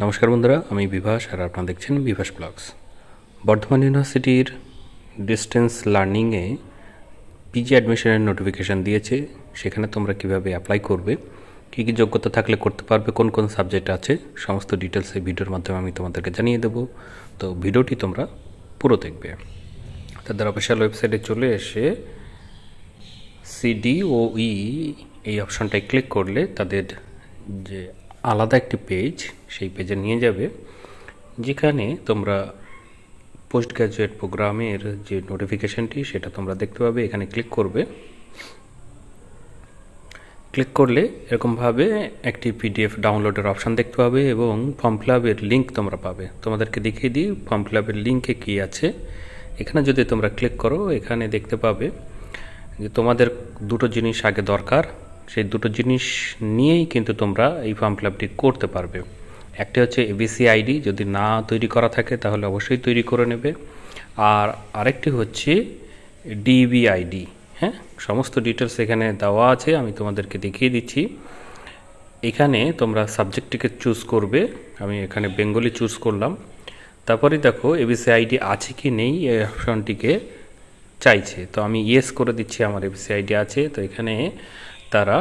নমস্কার বন্ধুরা, আমি বিভাস আর আপনারা দেখছেন বিভাস ব্লগস। বর্ধমান ইউনিভার্সিটির ডিস্টেন্স লার্নিংয়ে পিজি অ্যাডমিশনের নোটিফিকেশান দিয়েছে। সেখানে তোমরা কিভাবে অ্যাপ্লাই করবে, কী কী যোগ্যতা থাকলে করতে পারবে, কোন কোন সাবজেক্ট আছে, সমস্ত ডিটেলস এই ভিডিওর মাধ্যমে আমি তোমাদেরকে জানিয়ে দেবো। তো ভিডিওটি তোমরা পুরো দেখবে। তাদের অফিসিয়াল ওয়েবসাইটে চলে এসে CDOE এই অপশানটায় ক্লিক করলে তাদের যে আলাদা একটি পেজ, সেই পেজে নিয়ে যাবে, যেখানে তোমরা পোস্ট গ্র্যাজুয়েট প্রোগ্রামের যে নোটিফিকেশানটি সেটা তোমরা দেখতে পাবে। এখানে ক্লিক করবে। ক্লিক করলে এরকমভাবে একটি PDF ডাউনলোডের অপশান দেখতে পাবে এবং ফর্ম ফিল আপের লিঙ্ক তোমরা পাবে। তোমাদেরকে দেখিয়ে দিই ফর্ম ফিল আপের লিঙ্কে কী আছে। এখানে যদি তোমরা ক্লিক করো, এখানে দেখতে পাবে যে তোমাদের দুটো জিনিস আগে দরকার। সেই দুটো জিনিস নিয়েই কিন্তু তোমরা এই ফর্ম ফিল আপটি করতে পারবে। একটি হচ্ছে ABC ID, যদি না তৈরি করা থাকে তাহলে অবশ্যই তৈরি করে নেবে। আর আরেকটি হচ্ছে DB ID। হ্যাঁ, সমস্ত ডিটেলস এখানে দেওয়া আছে, আমি তোমাদেরকে দেখিয়ে দিচ্ছি। এখানে তোমরা সাবজেক্টটিকে চুজ করবে। আমি এখানে বেঙ্গলি চুজ করলাম। তারপরে দেখো ABC ID আছে কি নেই এই অপশনটিকে চাইছে, তো আমি ইয়েস করে দিচ্ছি, আমার ABC ID আছে। তো এখানে তারা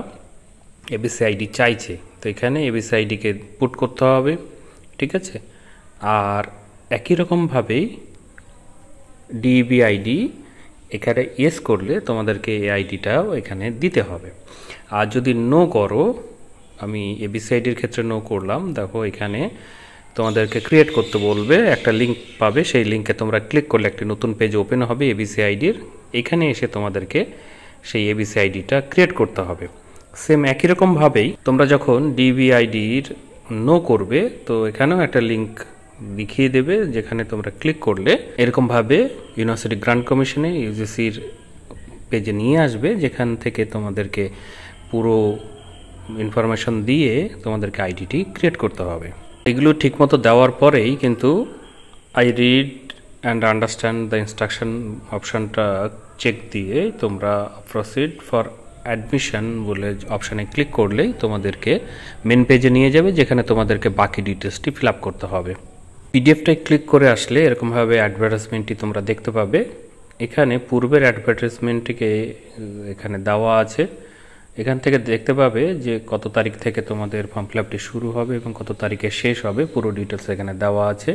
ABC ID চাইছে, তো এখানে ABC IDকে পুট করতে হবে, ঠিক আছে। আর একই রকমভাবেই DB ID এখানে ইয়েস করলে তোমাদেরকে এই আইডিটাও এখানে দিতে হবে। আর যদি নো করো, আমি ABC IDর ক্ষেত্রে নো করলাম, দেখো এখানে তোমাদেরকে ক্রিয়েট করতে বলবে, একটা লিঙ্ক পাবে, সেই লিঙ্কে তোমরা ক্লিক করলে একটি নতুন পেজ ওপেন হবে ABC IDর। এখানে এসে তোমাদেরকে সেই ABC IDটা ক্রিয়েট করতে হবে। সেম একই রকমভাবেই তোমরা যখন DB IDর নো করবে, তো এখানেও একটা লিঙ্ক দেখিয়ে দেবে, যেখানে তোমরা ক্লিক করলে এরকমভাবে ইউনিভার্সিটি গ্রান্ট কমিশনে UGCর পেজে নিয়ে আসবে, যেখান থেকে তোমাদেরকে পুরো ইনফরমেশন দিয়ে তোমাদেরকে আইডিটি ক্রিয়েট করতে হবে। এগুলো ঠিকমতো দেওয়ার পরেই কিন্তু I read and understand the instruction অপশানটা চেক দিয়ে তোমরা প্রসিড ফর অ্যাডমিশন বলে অপশানে ক্লিক করলেই তোমাদেরকে মেন পেজে নিয়ে যাবে, যেখানে তোমাদেরকে বাকি ডিটেলসটি ফিল আপ করতে হবে। PDFটায় ক্লিক করে আসলে এরকমভাবে অ্যাডভার্টাইজমেন্টটি তোমরা দেখতে পাবে। এখানে পূর্বের অ্যাডভার্টাইজমেন্টটিকে এখানে দেওয়া আছে। এখান থেকে দেখতে পাবে যে কত তারিখ থেকে তোমাদের ফর্ম ফিল আপটি শুরু হবে এবং কত তারিখে শেষ হবে, পুরো ডিটেলস এখানে দেওয়া আছে।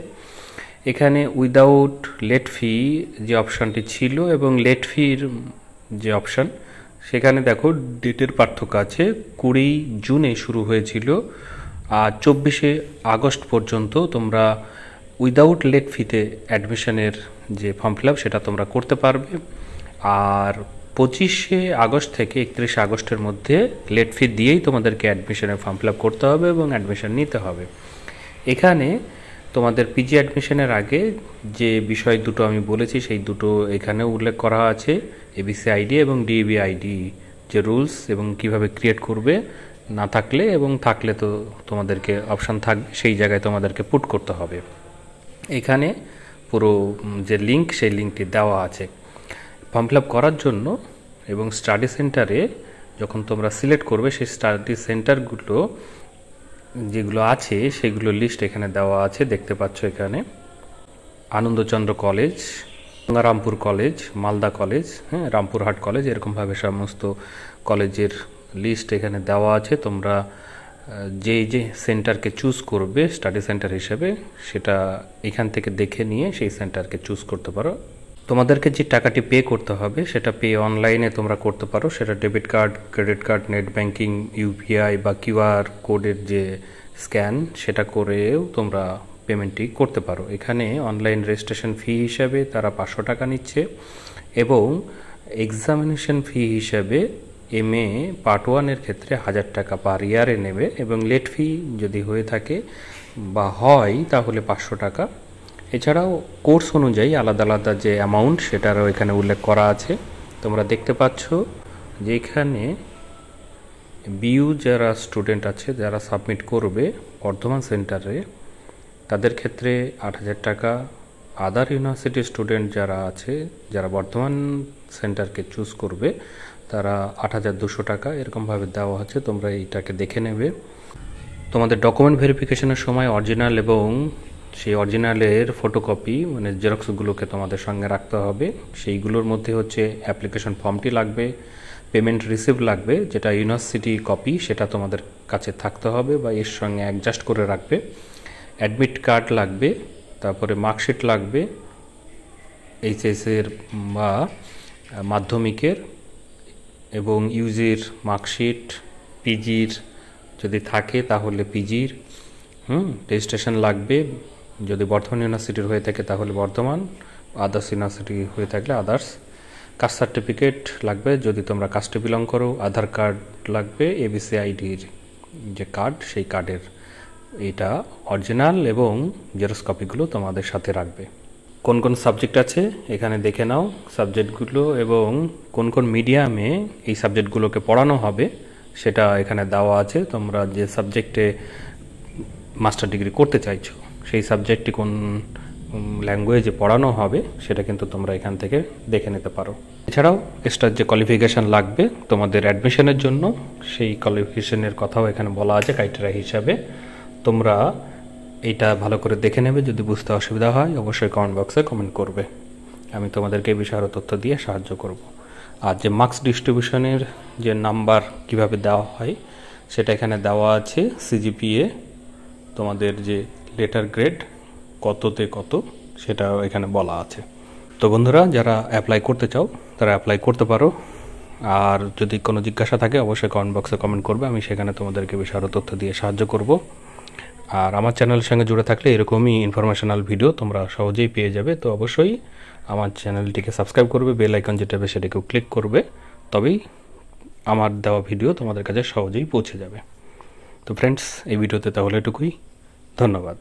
এখানে উইদাউট লেট ফি যে অপশানটি ছিল এবং লেট ফির যে অপশান, সেখানে দেখো ডেটের পার্থক্য আছে। 20 জুনে শুরু হয়েছিল আর 24 আগস্ট পর্যন্ত তোমরা উইদাউট লেট ফিতে অ্যাডমিশনের যে ফর্ম ফিল আপ সেটা তোমরা করতে পারবে। আর 25 আগস্ট থেকে 31 আগস্টের মধ্যে লেট ফি দিয়েই তোমাদেরকে অ্যাডমিশনের ফর্ম ফিল আপ করতে হবে এবং অ্যাডমিশন নিতে হবে। এখানে তোমাদের পিজি অ্যাডমিশনের আগে যে বিষয় দুটো আমি বলেছি, সেই দুটো এখানে উল্লেখ করা আছে, ABC ID এবং DB ID যে রুলস এবং কিভাবে ক্রিয়েট করবে, না থাকলে এবং থাকলে তো তোমাদেরকে অপশান থাকবে, সেই জায়গায় তোমাদেরকে পুট করতে হবে। এখানে পুরো যে লিঙ্ক, সেই লিঙ্কটি দেওয়া আছে ফর্ম ফিল আপ করার জন্য। এবং স্টাডি সেন্টারে যখন তোমরা সিলেক্ট করবে, সেই স্টাডি সেন্টারগুলো যেগুলো আছে সেগুলো লিস্ট এখানে দেওয়া আছে, দেখতে পাচ্ছ। এখানে Anandachandra college, Gangarampur college, Malda college, হ্যাঁ, রামপুরহাট কলেজ, এরকমভাবে সমস্ত কলেজের লিস্ট এখানে দেওয়া আছে। তোমরা যে সেন্টারকে চুজ করবে স্টাডি সেন্টার হিসেবে, সেটা এখান থেকে দেখে নিয়ে সেই সেন্টারকে চুজ করতে পারো। তোমাদেরকে যে টাকাটি পে করতে হবে সেটা পে অনলাইনে তোমরা করতে পারো, সেটা debit card, credit card, net banking, UPI বা QR কোডের যে স্ক্যান, সেটা করেও তোমরা পেমেন্টটি করতে পারো। এখানে অনলাইন রেজিস্ট্রেশন ফি হিসাবে তারা 500 টাকা নিচ্ছে এবং এক্সামিনেশন ফি হিসাবে MA পার্ট 1-এর ক্ষেত্রে 1000 টাকা পার ইয়ারে নেবে এবং লেট ফি যদি হয়ে থাকে বা হয় তাহলে 500 টাকা। এছাড়াও কোর্স অনুযায়ী আলাদা আলাদা যে অ্যামাউন্ট, সেটারও এখানে উল্লেখ করা আছে। তোমরা দেখতে পাচ্ছ যে এখানে BU যারা স্টুডেন্ট আছে, যারা সাবমিট করবে বর্ধমান সেন্টারে, তাদের ক্ষেত্রে 8000 টাকা। আদার ইউনিভার্সিটি স্টুডেন্ট যারা আছে, যারা বর্ধমান সেন্টারকে চুজ করবে, তারা 8200 টাকা এরকমভাবে দেওয়া হচ্ছে। তোমরা এইটাকে দেখে নেবে। তোমাদের ডকুমেন্ট ভেরিফিকেশনের সময় অরিজিনাল এবং সেই অরিজিনালের ফটোকপি মানে জেরক্সগুলোকে তোমাদের সঙ্গে রাখতে হবে। সেইগুলোর মধ্যে হচ্ছে অ্যাপ্লিকেশন ফর্মটি লাগবে, পেমেন্ট রিসিপ্ট লাগবে, যেটা ইউনিভার্সিটি কপি সেটা তোমাদের কাছে থাকতে হবে বা এর সঙ্গে অ্যাডজাস্ট করে রাখবে। অ্যাডমিট কার্ড লাগবে, তারপরে মার্কশিট লাগবে এইচএসের বা মাধ্যমিকের, এবং ইউজির মার্কশিট, পিজির যদি থাকে তাহলে পিজির রেজিস্ট্রেশন লাগবে। যদি বর্ধমান ইউনিভার্সিটির হয়ে থাকে তাহলে বর্ধমান, আদার্স ইউনিভার্সিটি হয়ে থাকলে আদার্স। কাস্ট সার্টিফিকেট লাগবে যদি তোমরা কাস্টে বিলং করো। আধার কার্ড লাগবে, এবিসি আইডির যে কার্ড সেই কার্ডের এটা অরিজিনাল এবং জেরক্স কপিগুলো তোমাদের সাথে রাখবে। কোন কোন সাবজেক্ট আছে এখানে দেখে নাও সাবজেক্টগুলো, এবং কোন কোন মিডিয়ামে এই সাবজেক্টগুলোকে পড়ানো হবে সেটা এখানে দেওয়া আছে। তোমরা যে সাবজেক্টে মাস্টার ডিগ্রি করতে চাইছো সেই সাবজেক্টটি কোন ল্যাঙ্গুয়েজে পড়ানো হবে সেটা কিন্তু তোমরা এখান থেকে দেখে নিতে পারো। এছাড়াও এক্সট্রা যে কোয়ালিফিকেশান লাগবে তোমাদের অ্যাডমিশনের জন্য সেই কোয়ালিফিকেশনের কথাও এখানে বলা আছে ক্রাইটেরিয়া হিসাবে। তোমরা এইটা ভালো করে দেখে নেবে। যদি বুঝতে অসুবিধা হয় অবশ্যই কমেন্ট বক্সে কমেন্ট করবে, আমি তোমাদেরকে এই বিষয়ে আরও তথ্য দিয়ে সাহায্য করব। আর যে মার্কস ডিস্ট্রিবিউশনের যে নাম্বার কিভাবে দেওয়া হয় সেটা এখানে দেওয়া আছে। সিজিপিএ তোমাদের যে লেটার গ্রেড কততে কত সেটাও এখানে বলা আছে। তো বন্ধুরা, যারা অ্যাপ্লাই করতে চাও তারা অ্যাপ্লাই করতে পারো। আর যদি কোনো জিজ্ঞাসা থাকে অবশ্যই কমেন্ট বক্সে কমেন্ট করবে, আমি সেখানে তোমাদেরকে বিষয়ে আরও তথ্য দিয়ে সাহায্য করব। আর আমার চ্যানেলের সঙ্গে জুড়ে থাকলে এরকমই ইনফরমেশনাল ভিডিও তোমরা সহজেই পেয়ে যাবে। তো অবশ্যই আমার চ্যানেলটিকে সাবস্ক্রাইব করবে, বেল আইকন যেটা হবে সেটাকেও ক্লিক করবে, তবেই আমার দেওয়া ভিডিও তোমাদের কাছে সহজেই পৌঁছে যাবে। তো ফ্রেন্ডস, এই ভিডিওতে তাহলে এটুকুই। ধন্যবাদ।